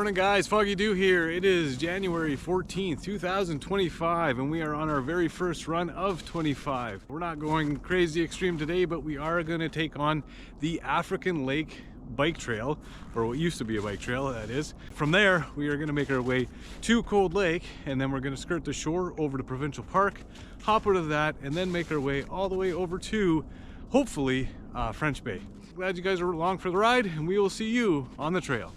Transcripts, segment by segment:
Morning guys, Foggy Dew here. It is January 14th, 2025 and we are on our very first run of 25. We're not going crazy extreme today, but we are going to take on the African Lake bike trail, or what used to be a bike trail, that is. From there, we are going to make our way to Cold Lake, and then we're going to skirt the shore over to Provincial Park, hop out of that, and then make our way all the way over to, hopefully, French Bay. Glad you guys are along for the ride, and we will see you on the trail.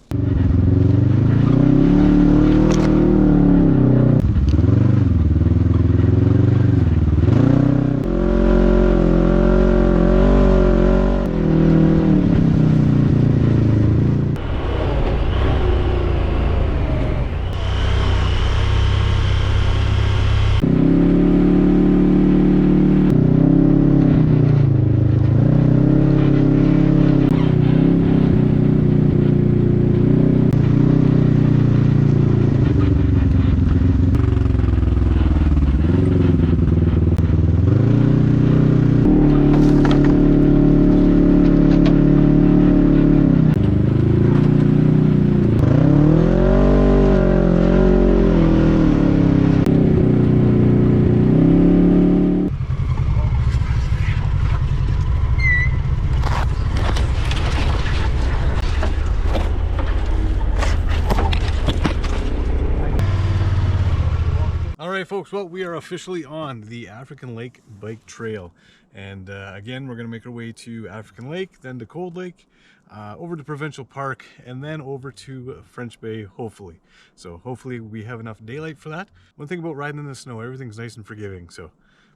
Alright folks, well, we are officially on the African Lake Bike Trail, and again we're going to make our way to African Lake, then to Cold Lake, over to Provincial Park, and then over to French Bay, hopefully. So hopefully we have enough daylight for that. One thing about riding in the snow, everything's nice and forgiving. So,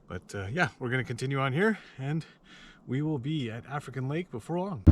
but yeah, we're going to continue on here and we will be at African Lake before long.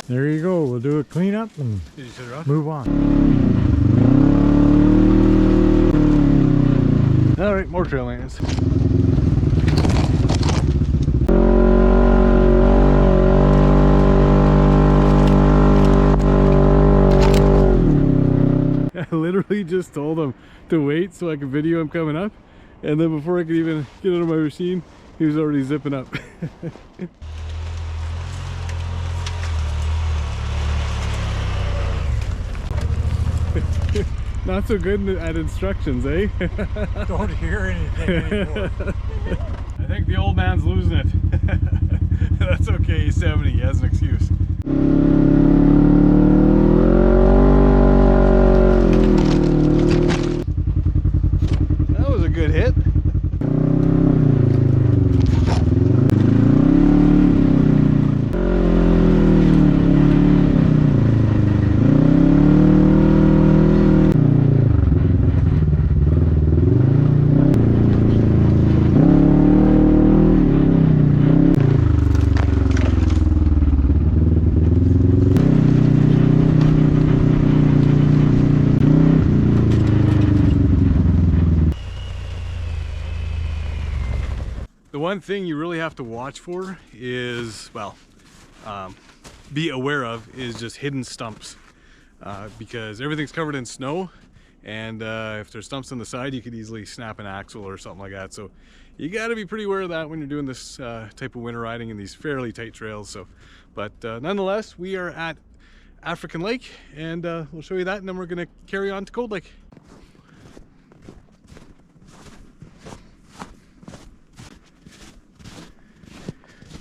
There you go. We'll do a cleanup and move on. All right, more trail lands. I literally just told him to wait so I could video him coming up, and then before I could even get out of my machine, he was already zipping up. Not so good at instructions, eh? Don't hear anything anymore. I think the old man's losing it. That's okay, he's 70, he has an excuse. That was a good hit. The one thing you really have to watch for is, well, be aware of, is just hidden stumps, because everything's covered in snow, and if there's stumps on the side, you could easily snap an axle or something like that. So you got to be pretty aware of that when you're doing this type of winter riding in these fairly tight trails. So, but nonetheless, we are at African Lake, and we'll show you that, and then we're going to carry on to Cold Lake.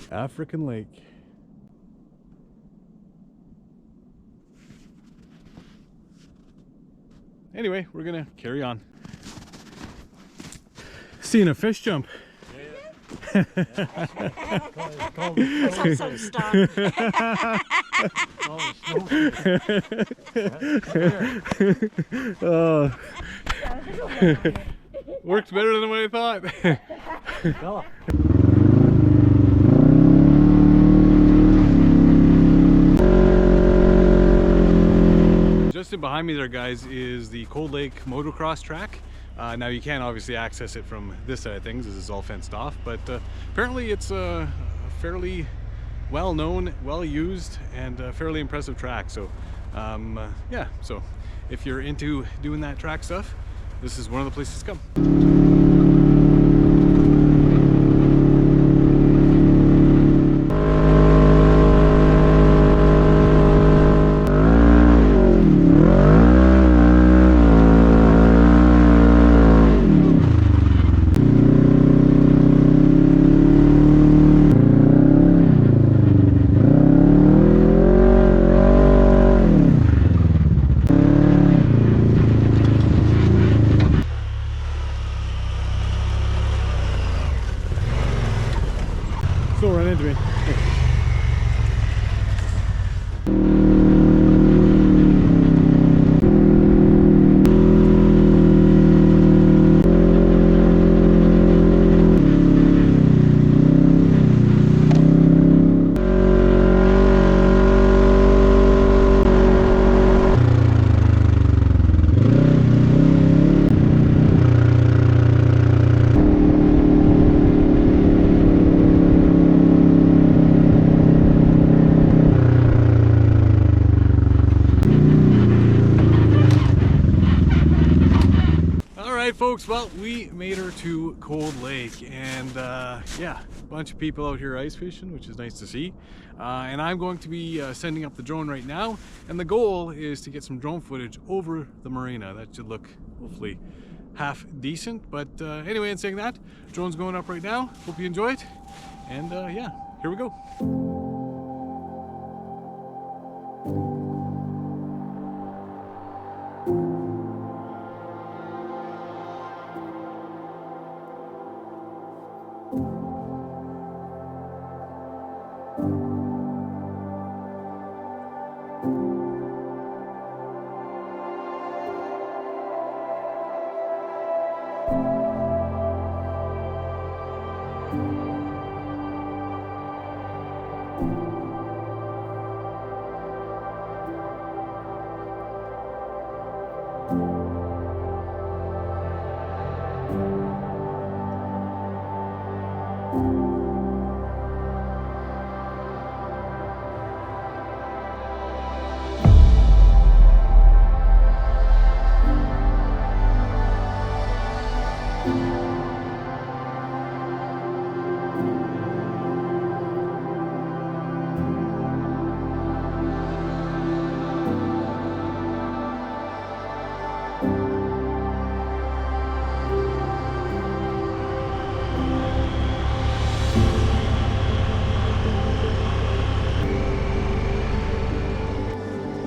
African Lake. Anyway, we're gonna carry on. Seeing a fish jump. Some sort of storm. Worked better than what I thought. Go. Just in behind me there, guys, is the Cold Lake motocross track. Now you can't obviously access it from this side of things, this is all fenced off, but apparently it's a fairly well-known, well-used, and fairly impressive track. So yeah, so if you're into doing that track stuff, this is one of the places to come. Still run into me. Folks, well, we made her to Cold Lake, and yeah, a bunch of people out here ice fishing, which is nice to see. And I'm going to be sending up the drone right now, and the goal is to get some drone footage over the marina. That should look hopefully half decent, but anyway, in saying that, drone's going up right now. Hope you enjoy it, and yeah, here we go.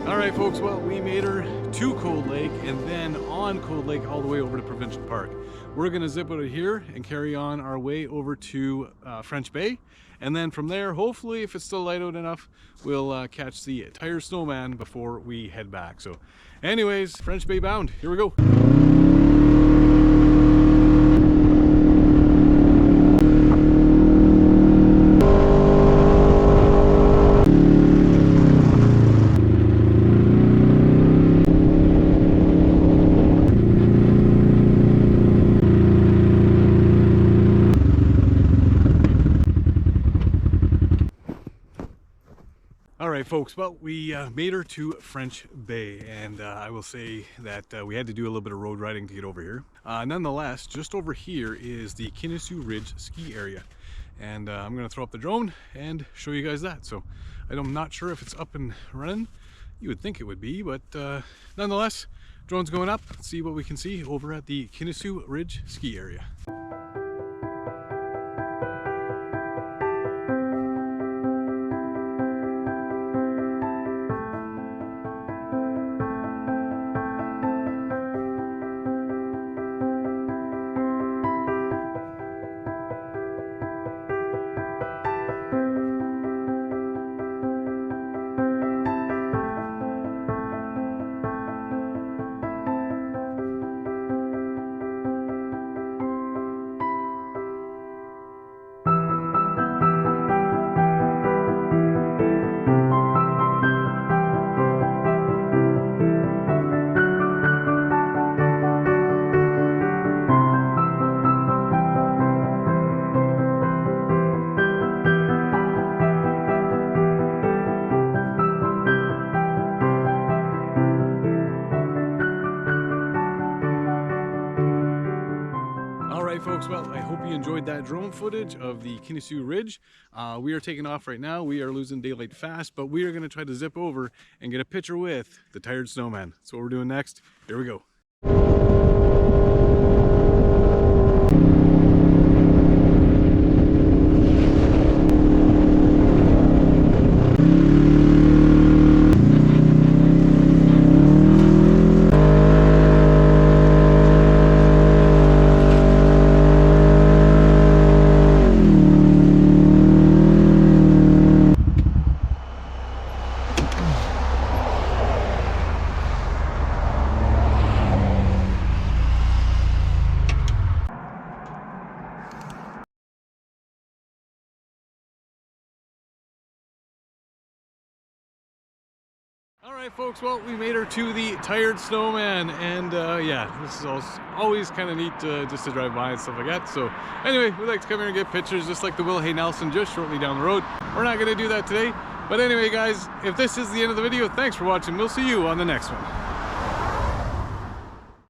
Alright folks, well, we made her to Cold Lake and then on Cold Lake all the way over to Provincial Park. We're going to zip out of here and carry on our way over to French Bay, and then from there, hopefully, if it's still light out enough, we'll catch the tire snowman before we head back. So anyways, French Bay bound, here we go. Alright folks, well, we made her to French Bay, and I will say that we had to do a little bit of road riding to get over here. Nonetheless, just over here is the Kinu Ridge ski area, and I'm going to throw up the drone and show you guys that. So I'm not sure if it's up and running. You would think it would be, but nonetheless, drone's going up. Let's see what we can see over at the Kinu Ridge ski area. right, folks, well, I hope you enjoyed that drone footage of the Kinu Ridge. We are taking off right now. We are losing daylight fast, but we are going to try to zip over and get a picture with the tired snowman. So what we're doing next, here we go. All right, folks, well, we made her to the tired snowman, and yeah, this is always kind of neat just to drive by and stuff like that. So anyway, we like to come here and get pictures just like the Willie Nelson just shortly down the road. We're not going to do that today, but anyway, guys, if this is the end of the video, thanks for watching. We'll see you on the next one.